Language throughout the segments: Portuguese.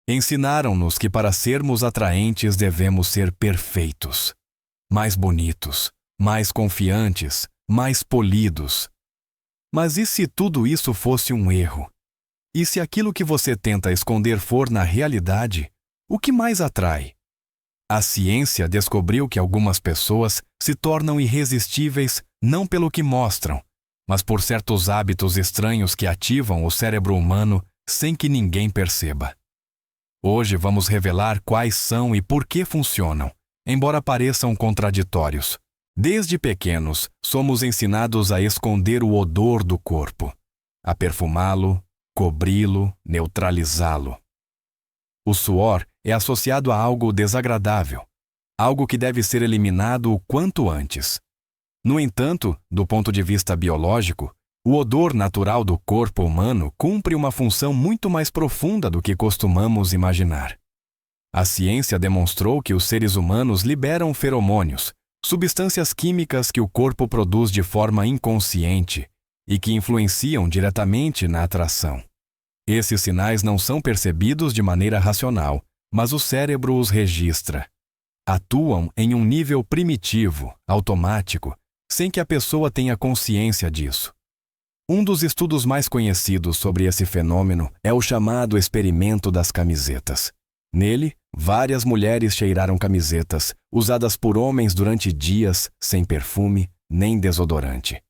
Ensinaram-nos que para sermos atraentes devemos ser perfeitos, mais bonitos, mais confiantes, mais polidos. Mas e se tudo isso fosse um erro? E se aquilo que você tenta esconder for na realidade, o que mais atrai? A ciência descobriu que algumas pessoas se tornam irresistíveis não pelo que mostram, mas por certos hábitos estranhos que ativam o cérebro humano sem que ninguém perceba. Hoje vamos revelar quais são e por que funcionam, embora pareçam contraditórios. Desde pequenos, somos ensinados a esconder o odor do corpo, a perfumá-lo, cobri-lo, neutralizá-lo. O suor é associado a algo desagradável, algo que deve ser eliminado o quanto antes. No entanto, do ponto de vista biológico, o odor natural do corpo humano cumpre uma função muito mais profunda do que costumamos imaginar. A ciência demonstrou que os seres humanos liberam feromônios, substâncias químicas que o corpo produz de forma inconsciente e que influenciam diretamente na atração. Esses sinais não são percebidos de maneira racional, mas o cérebro os registra. Atuam em um nível primitivo, automático, sem que a pessoa tenha consciência disso. Um dos estudos mais conhecidos sobre esse fenômeno é o chamado experimento das camisetas. Nele, várias mulheres cheiraram camisetas, usadas por homens durante dias, sem perfume nem desodorante.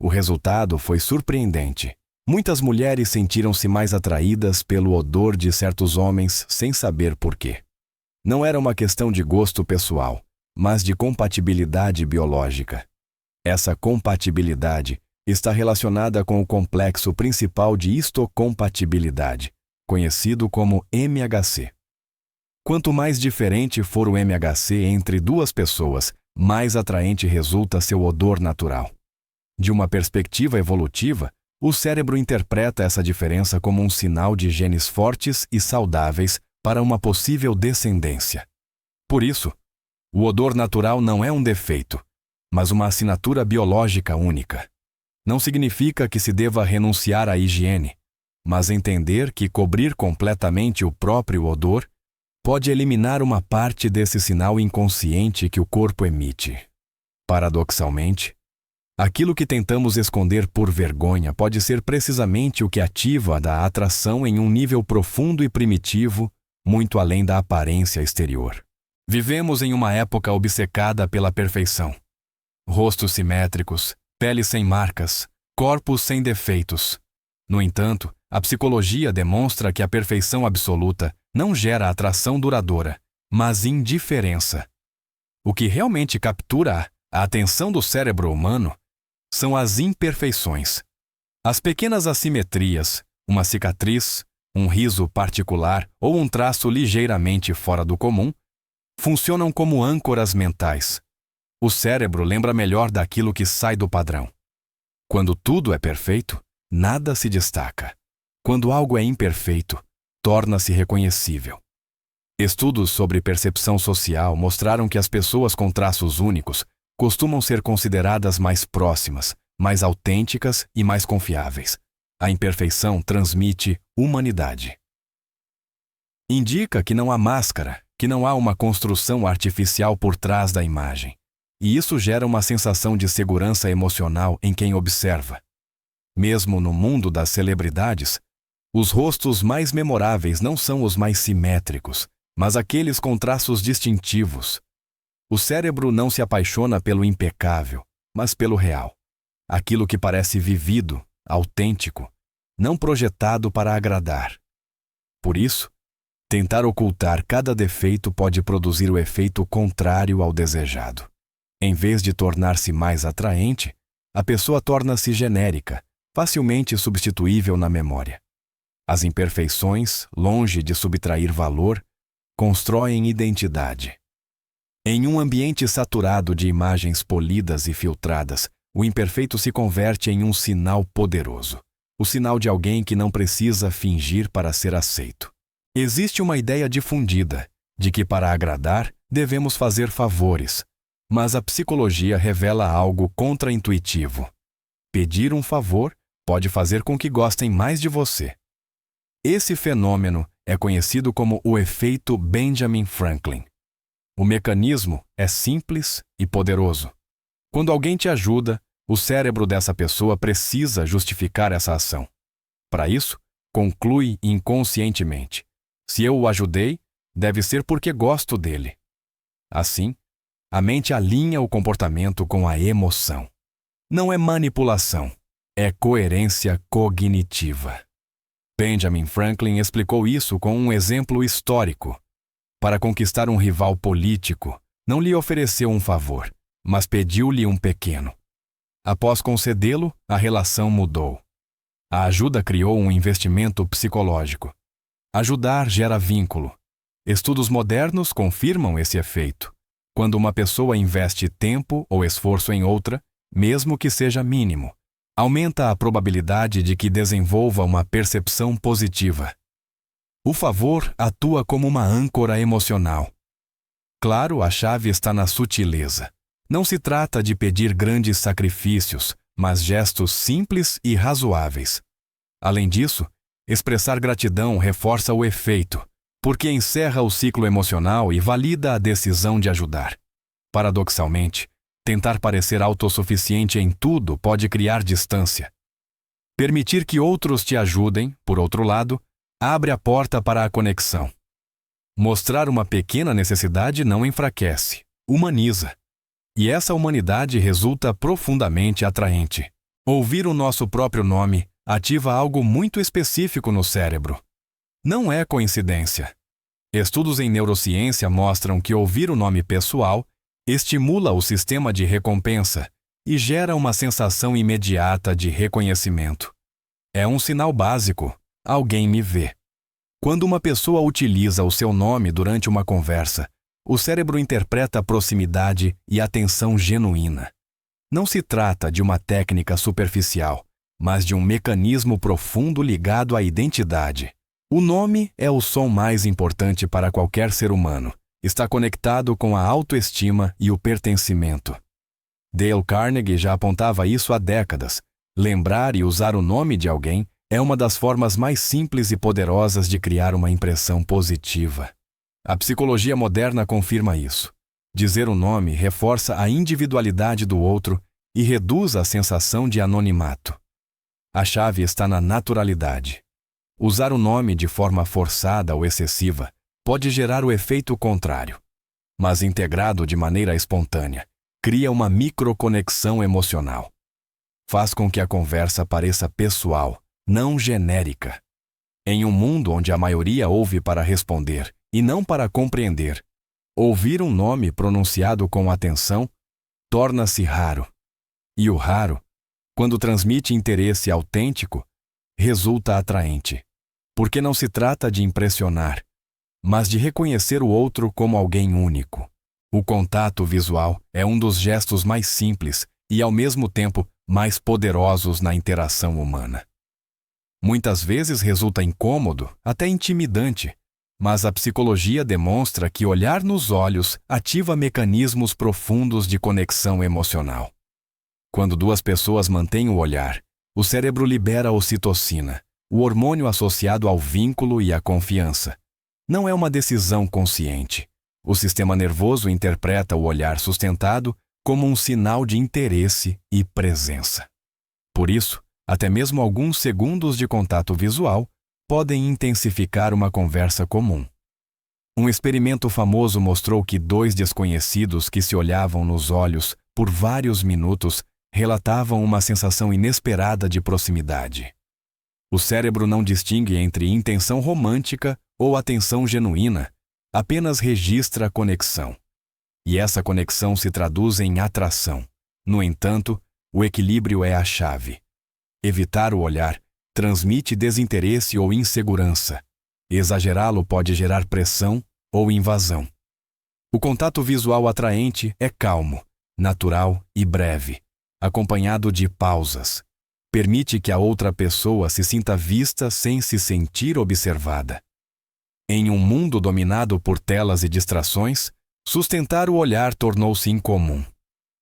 O resultado foi surpreendente. Muitas mulheres sentiram-se mais atraídas pelo odor de certos homens sem saber por quê. Não era uma questão de gosto pessoal, mas de compatibilidade biológica. Essa compatibilidade está relacionada com o complexo principal de histocompatibilidade, conhecido como MHC. Quanto mais diferente for o MHC entre duas pessoas, mais atraente resulta seu odor natural. De uma perspectiva evolutiva, o cérebro interpreta essa diferença como um sinal de genes fortes e saudáveis para uma possível descendência. Por isso, o odor natural não é um defeito, mas uma assinatura biológica única. Não significa que se deva renunciar à higiene, mas entender que cobrir completamente o próprio odor pode eliminar uma parte desse sinal inconsciente que o corpo emite. Paradoxalmente, aquilo que tentamos esconder por vergonha pode ser precisamente o que ativa a atração em um nível profundo e primitivo, muito além da aparência exterior. Vivemos em uma época obcecada pela perfeição. Rostos simétricos, pele sem marcas, corpos sem defeitos. No entanto, a psicologia demonstra que a perfeição absoluta não gera atração duradoura, mas indiferença. O que realmente captura a atenção do cérebro humano são as imperfeições. As pequenas assimetrias, uma cicatriz, um riso particular ou um traço ligeiramente fora do comum, funcionam como âncoras mentais. O cérebro lembra melhor daquilo que sai do padrão. Quando tudo é perfeito, nada se destaca. Quando algo é imperfeito, torna-se reconhecível. Estudos sobre percepção social mostraram que as pessoas com traços únicos costumam ser consideradas mais próximas, mais autênticas e mais confiáveis. A imperfeição transmite humanidade. Indica que não há máscara, que não há uma construção artificial por trás da imagem. E isso gera uma sensação de segurança emocional em quem observa. Mesmo no mundo das celebridades, os rostos mais memoráveis não são os mais simétricos, mas aqueles com traços distintivos. O cérebro não se apaixona pelo impecável, mas pelo real. Aquilo que parece vivido, autêntico, não projetado para agradar. Por isso, tentar ocultar cada defeito pode produzir o efeito contrário ao desejado. Em vez de tornar-se mais atraente, a pessoa torna-se genérica, facilmente substituível na memória. As imperfeições, longe de subtrair valor, constroem identidade. Em um ambiente saturado de imagens polidas e filtradas, o imperfeito se converte em um sinal poderoso, o sinal de alguém que não precisa fingir para ser aceito. Existe uma ideia difundida de que para agradar devemos fazer favores, mas a psicologia revela algo contraintuitivo. Pedir um favor pode fazer com que gostem mais de você. Esse fenômeno é conhecido como o efeito Benjamin Franklin. O mecanismo é simples e poderoso. Quando alguém te ajuda, o cérebro dessa pessoa precisa justificar essa ação. Para isso, conclui inconscientemente: se eu o ajudei, deve ser porque gosto dele. Assim, a mente alinha o comportamento com a emoção. Não é manipulação, é coerência cognitiva. Benjamin Franklin explicou isso com um exemplo histórico. Para conquistar um rival político, não lhe ofereceu um favor, mas pediu-lhe um pequeno. Após concedê-lo, a relação mudou. A ajuda criou um investimento psicológico. Ajudar gera vínculo. Estudos modernos confirmam esse efeito. Quando uma pessoa investe tempo ou esforço em outra, mesmo que seja mínimo, aumenta a probabilidade de que desenvolva uma percepção positiva. O favor atua como uma âncora emocional. Claro, a chave está na sutileza. Não se trata de pedir grandes sacrifícios, mas gestos simples e razoáveis. Além disso, expressar gratidão reforça o efeito, porque encerra o ciclo emocional e valida a decisão de ajudar. Paradoxalmente, tentar parecer autossuficiente em tudo pode criar distância. Permitir que outros te ajudem, por outro lado, abre a porta para a conexão. Mostrar uma pequena necessidade não enfraquece, humaniza. E essa humanidade resulta profundamente atraente. Ouvir o nosso próprio nome ativa algo muito específico no cérebro. Não é coincidência. Estudos em neurociência mostram que ouvir o nome pessoal estimula o sistema de recompensa e gera uma sensação imediata de reconhecimento. É um sinal básico: alguém me vê. Quando uma pessoa utiliza o seu nome durante uma conversa, o cérebro interpreta proximidade e atenção genuína. Não se trata de uma técnica superficial, mas de um mecanismo profundo ligado à identidade. O nome é o som mais importante para qualquer ser humano. Está conectado com a autoestima e o pertencimento. Dale Carnegie já apontava isso há décadas. Lembrar e usar o nome de alguém é uma das formas mais simples e poderosas de criar uma impressão positiva. A psicologia moderna confirma isso. Dizer o nome reforça a individualidade do outro e reduz a sensação de anonimato. A chave está na naturalidade. Usar o nome de forma forçada ou excessiva pode gerar o efeito contrário, mas integrado de maneira espontânea, cria uma microconexão emocional. Faz com que a conversa pareça pessoal, não genérica. Em um mundo onde a maioria ouve para responder e não para compreender, ouvir um nome pronunciado com atenção torna-se raro. E o raro, quando transmite interesse autêntico, resulta atraente, porque não se trata de impressionar, mas de reconhecer o outro como alguém único. O contato visual é um dos gestos mais simples e, ao mesmo tempo, mais poderosos na interação humana. Muitas vezes resulta incômodo, até intimidante, mas a psicologia demonstra que olhar nos olhos ativa mecanismos profundos de conexão emocional. Quando duas pessoas mantêm o olhar, o cérebro libera ocitocina, o hormônio associado ao vínculo e à confiança. Não é uma decisão consciente. O sistema nervoso interpreta o olhar sustentado como um sinal de interesse e presença. Por isso, até mesmo alguns segundos de contato visual podem intensificar uma conversa comum. Um experimento famoso mostrou que dois desconhecidos que se olhavam nos olhos por vários minutos relatavam uma sensação inesperada de proximidade. O cérebro não distingue entre intenção romântica ou atenção genuína, apenas registra a conexão. E essa conexão se traduz em atração. No entanto, o equilíbrio é a chave. Evitar o olhar transmite desinteresse ou insegurança. Exagerá-lo pode gerar pressão ou invasão. O contato visual atraente é calmo, natural e breve, acompanhado de pausas. Permite que a outra pessoa se sinta vista sem se sentir observada. Em um mundo dominado por telas e distrações, sustentar o olhar tornou-se incomum.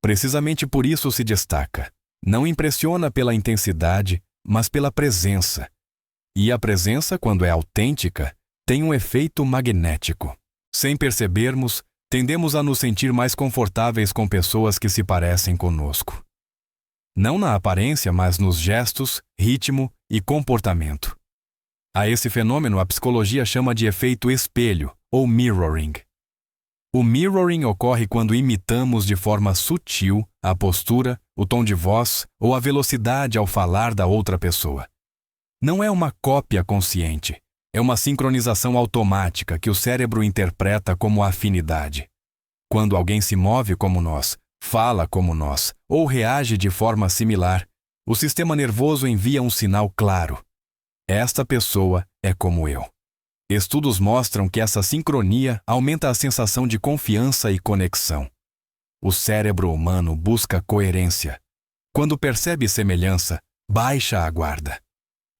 Precisamente por isso se destaca. Não impressiona pela intensidade, mas pela presença. E a presença, quando é autêntica, tem um efeito magnético. Sem percebermos, tendemos a nos sentir mais confortáveis com pessoas que se parecem conosco. Não na aparência, mas nos gestos, ritmo e comportamento. A esse fenômeno a psicologia chama de efeito espelho, ou mirroring. O mirroring ocorre quando imitamos de forma sutil a postura, o tom de voz ou a velocidade ao falar da outra pessoa. Não é uma cópia consciente, é uma sincronização automática que o cérebro interpreta como afinidade. Quando alguém se move como nós, fala como nós ou reage de forma similar, o sistema nervoso envia um sinal claro. Esta pessoa é como eu. Estudos mostram que essa sincronia aumenta a sensação de confiança e conexão. O cérebro humano busca coerência. Quando percebe semelhança, baixa a guarda.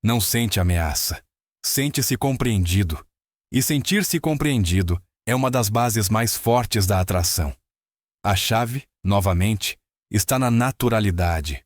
Não sente ameaça. Sente-se compreendido. E sentir-se compreendido é uma das bases mais fortes da atração. A chave, novamente, está na naturalidade.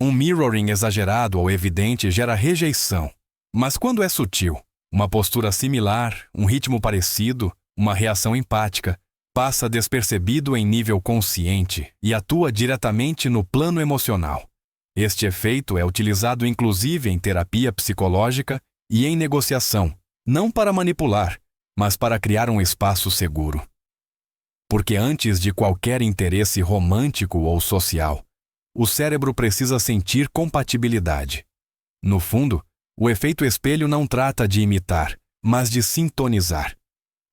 Um mirroring exagerado ou evidente gera rejeição, mas quando é sutil, uma postura similar, um ritmo parecido, uma reação empática, passa despercebido em nível consciente e atua diretamente no plano emocional. Este efeito é utilizado inclusive em terapia psicológica e em negociação, não para manipular, mas para criar um espaço seguro. Porque antes de qualquer interesse romântico ou social, o cérebro precisa sentir compatibilidade. No fundo, o efeito espelho não trata de imitar, mas de sintonizar.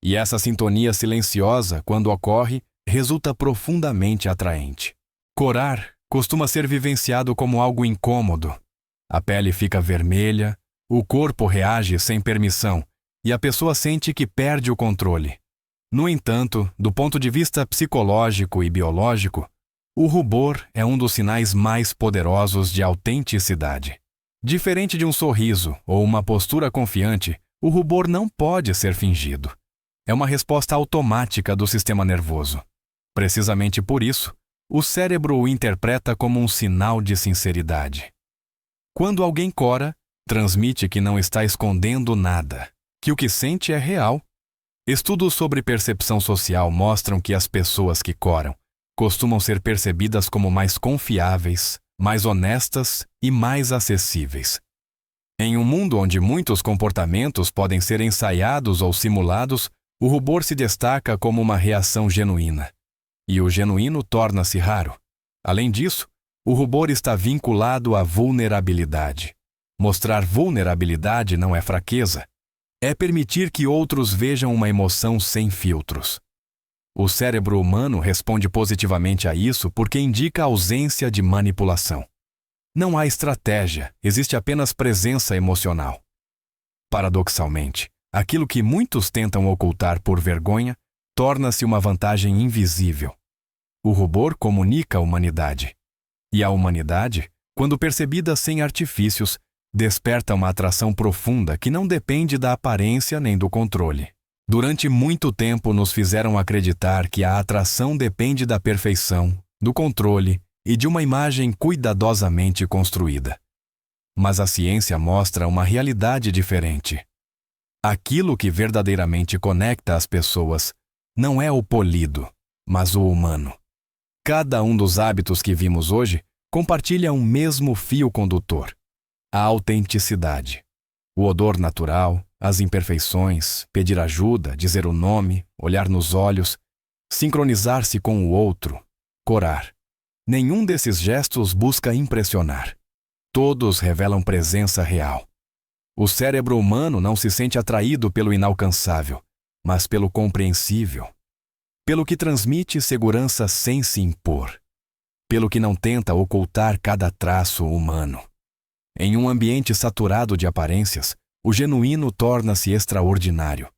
E essa sintonia silenciosa, quando ocorre, resulta profundamente atraente. Corar costuma ser vivenciado como algo incômodo. A pele fica vermelha, o corpo reage sem permissão e a pessoa sente que perde o controle. No entanto, do ponto de vista psicológico e biológico, o rubor é um dos sinais mais poderosos de autenticidade. Diferente de um sorriso ou uma postura confiante, o rubor não pode ser fingido. É uma resposta automática do sistema nervoso. Precisamente por isso, o cérebro o interpreta como um sinal de sinceridade. Quando alguém cora, transmite que não está escondendo nada, que o que sente é real. Estudos sobre percepção social mostram que as pessoas que coram costumam ser percebidas como mais confiáveis, mais honestas e mais acessíveis. Em um mundo onde muitos comportamentos podem ser ensaiados ou simulados, o rubor se destaca como uma reação genuína. E o genuíno torna-se raro. Além disso, o rubor está vinculado à vulnerabilidade. Mostrar vulnerabilidade não é fraqueza. É permitir que outros vejam uma emoção sem filtros. O cérebro humano responde positivamente a isso porque indica a ausência de manipulação. Não há estratégia, existe apenas presença emocional. Paradoxalmente, aquilo que muitos tentam ocultar por vergonha torna-se uma vantagem invisível. O rubor comunica a humanidade. E a humanidade, quando percebida sem artifícios, desperta uma atração profunda que não depende da aparência nem do controle. Durante muito tempo nos fizeram acreditar que a atração depende da perfeição, do controle e de uma imagem cuidadosamente construída. Mas a ciência mostra uma realidade diferente. Aquilo que verdadeiramente conecta as pessoas não é o polido, mas o humano. Cada um dos hábitos que vimos hoje compartilha um mesmo fio condutor: a autenticidade. O odor natural, as imperfeições, pedir ajuda, dizer o nome, olhar nos olhos, sincronizar-se com o outro, corar. Nenhum desses gestos busca impressionar. Todos revelam presença real. O cérebro humano não se sente atraído pelo inalcançável, mas pelo compreensível. Pelo que transmite segurança sem se impor. Pelo que não tenta ocultar cada traço humano. Em um ambiente saturado de aparências, o genuíno torna-se extraordinário.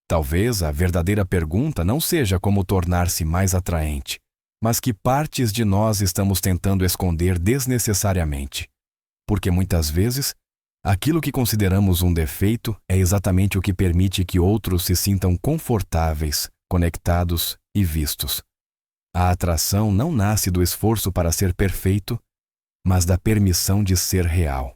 Talvez a verdadeira pergunta não seja como tornar-se mais atraente, mas que partes de nós estamos tentando esconder desnecessariamente. Porque muitas vezes, aquilo que consideramos um defeito é exatamente o que permite que outros se sintam confortáveis, conectados e vistos. A atração não nasce do esforço para ser perfeito, mas da permissão de ser real.